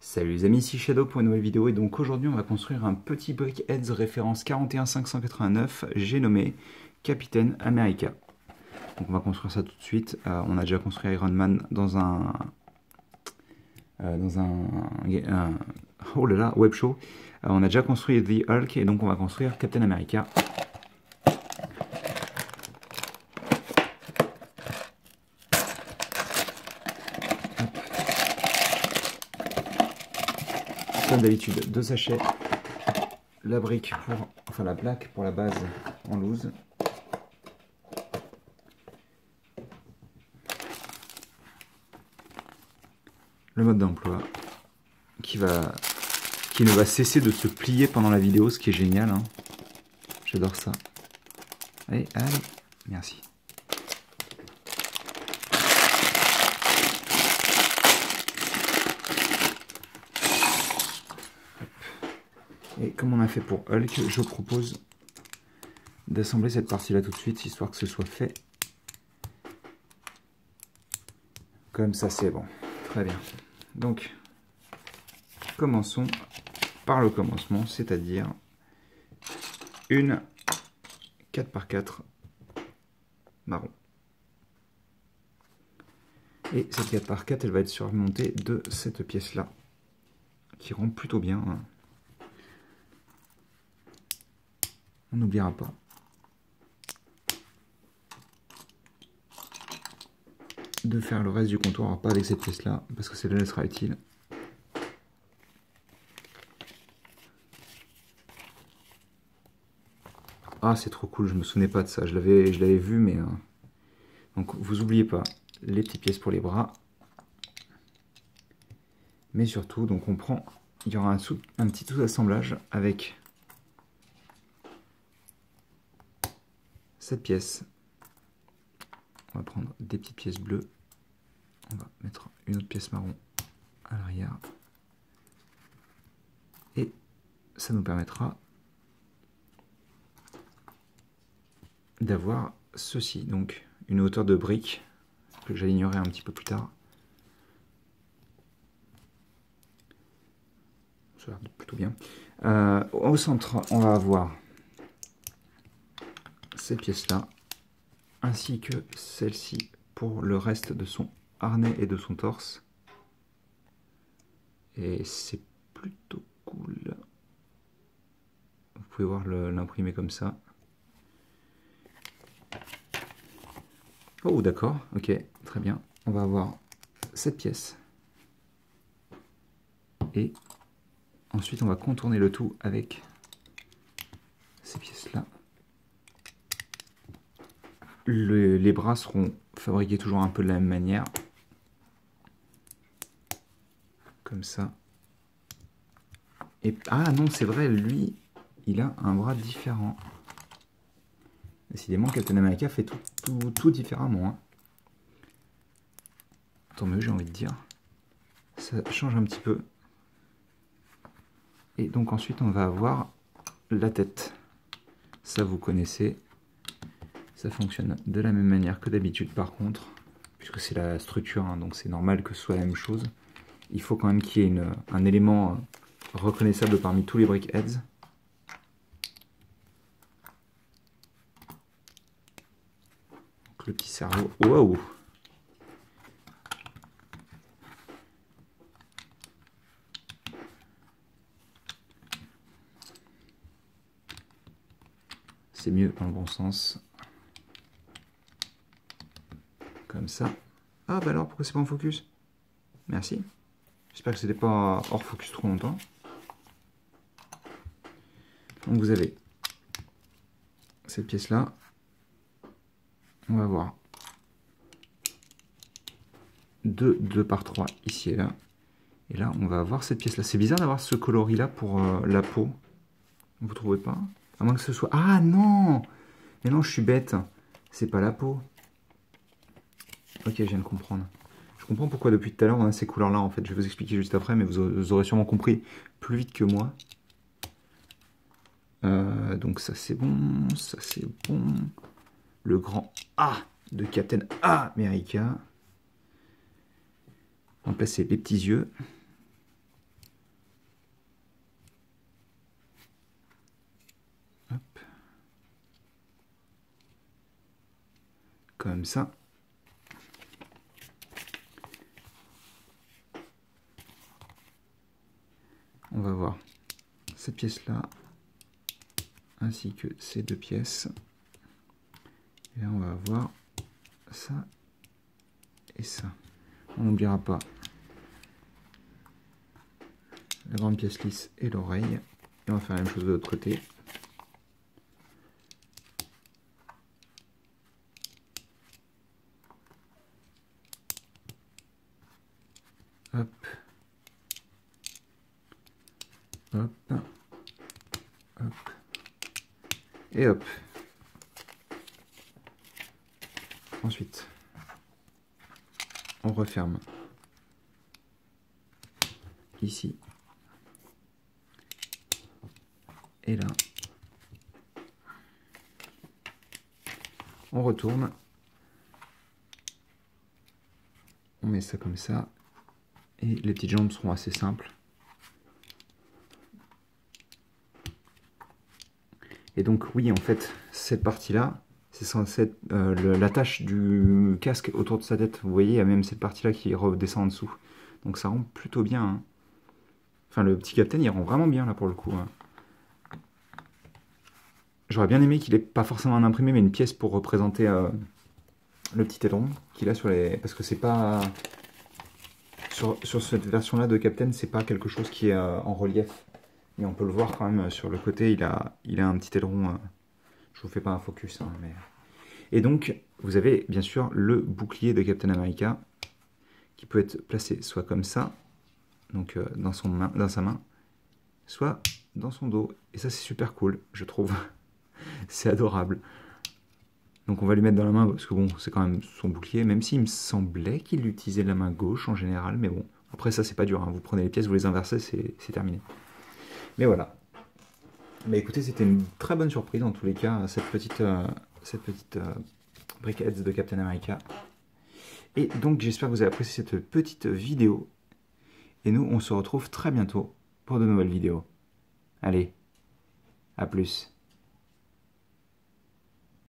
Salut les amis, ici Shadow pour une nouvelle vidéo et donc aujourd'hui on va construire un petit BrickHeadz référence 41589, j'ai nommé Captain America. Donc on va construire ça tout de suite. On a déjà construit Iron Man dans un oh là là, web show. On a déjà construit The Hulk et donc on va construire Captain America. Comme d'habitude, 2 sachets, la brique pour, enfin la plaque pour la base en loose. Le mode d'emploi qui ne va cesser de se plier pendant la vidéo, ce qui est génial, hein. J'adore ça. Allez, allez, merci. Et comme on a fait pour Hulk, je propose d'assembler cette partie-là tout de suite, histoire que ce soit fait. Comme ça, c'est bon. Très bien. Donc, commençons par le commencement, c'est-à-dire une 4x4 marron. Et cette 4x4, elle va être surmontée de cette pièce-là, qui rend plutôt bien, hein. On n'oubliera pas. De faire le reste du contour, alors pas avec cette pièce là, parce que celle-là sera utile. Ah, c'est trop cool, je me souvenais pas de ça, je l'avais vu, mais... Donc vous oubliez pas les petites pièces pour les bras. Mais surtout, donc on prend, il y aura un petit sous-assemblage avec cette pièce. On va prendre des petites pièces bleues. On va mettre une autre pièce marron à l'arrière. Et ça nous permettra d'avoir ceci. Donc une hauteur de brique que j'alignerai un petit peu plus tard. Ça a l'air plutôt bien. Au centre, on va avoir cette pièce-là, ainsi que celle-ci pour le reste de son harnais et de son torse. Et c'est plutôt cool. Vous pouvez voir l'imprimer comme ça. Oh d'accord, ok, très bien. On va avoir cette pièce. Et ensuite on va contourner le tout avec ces pièces-là. Les bras seront fabriqués toujours un peu de la même manière. Comme ça. Et, ah non, c'est vrai, lui, il a un bras différent. Décidément, Captain America fait tout différemment, hein. Tant mieux, j'ai envie de dire. Ça change un petit peu. Et donc ensuite, on va avoir la tête. Ça, vous connaissez. Ça fonctionne de la même manière que d'habitude, par contre. Puisque c'est la structure, hein, donc c'est normal que ce soit la même chose. Il faut quand même qu'il y ait un élément reconnaissable parmi tous les BrickHeadz. Le petit cerveau. Waouh! C'est mieux dans le bon sens. Comme ça. Ah bah alors, pourquoi c'est pas en focus? Merci. J'espère que c'était pas hors focus trop longtemps. Donc vous avez cette pièce-là. On va avoir 2 par 3 ici et là. Et là, on va avoir cette pièce-là. C'est bizarre d'avoir ce coloris-là pour la peau. Vous trouvez pas? À moins que ce soit... Ah non! Mais non, je suis bête. C'est pas la peau. Ok, je viens de comprendre. Je comprends pourquoi depuis tout à l'heure on a ces couleurs-là, en fait. Je vais vous expliquer juste après, mais vous aurez sûrement compris plus vite que moi. Donc ça c'est bon, ça c'est bon. Le grand A de Captain America. On va placer les petits yeux. comme ça. On va voir cette pièce-là, ainsi que ces deux pièces. Et là, on va avoir ça et ça. On n'oubliera pas la grande pièce lisse et l'oreille. Et on va faire la même chose de l'autre côté. Hop. Hop. Hop. Et hop. Ensuite, on referme ici et là. On retourne. On met ça comme ça. Et les petites jambes seront assez simples. Et donc oui, en fait, cette partie-là, c'est censé être l'attache du casque autour de sa tête. Vous voyez, il y a même cette partie-là qui redescend en dessous. Donc ça rend plutôt bien. Hein. Enfin, le petit Captain, il rend vraiment bien là pour le coup. Hein. J'aurais bien aimé qu'il n'ait pas forcément un imprimé, mais une pièce pour représenter le petit aileron qu'il a sur les... Parce que c'est pas... Sur cette version-là de Captain, c'est pas quelque chose qui est en relief. Mais on peut le voir quand même sur le côté, il a un petit aileron. Je vous fais pas un focus. Hein, mais... Et donc, vous avez bien sûr le bouclier de Captain America qui peut être placé soit comme ça, donc dans sa main, soit dans son dos. Et ça, c'est super cool, je trouve. C'est adorable. Donc on va lui mettre dans la main, parce que bon, c'est quand même son bouclier, même s'il me semblait qu'il utilisait la main gauche en général, mais bon, après ça c'est pas dur, hein. Vous prenez les pièces, vous les inversez, c'est terminé. Mais voilà. Mais écoutez, c'était une très bonne surprise en tous les cas, cette petite briquette de Captain America. Et donc j'espère que vous avez apprécié cette petite vidéo. Et nous, on se retrouve très bientôt pour de nouvelles vidéos. Allez, à plus.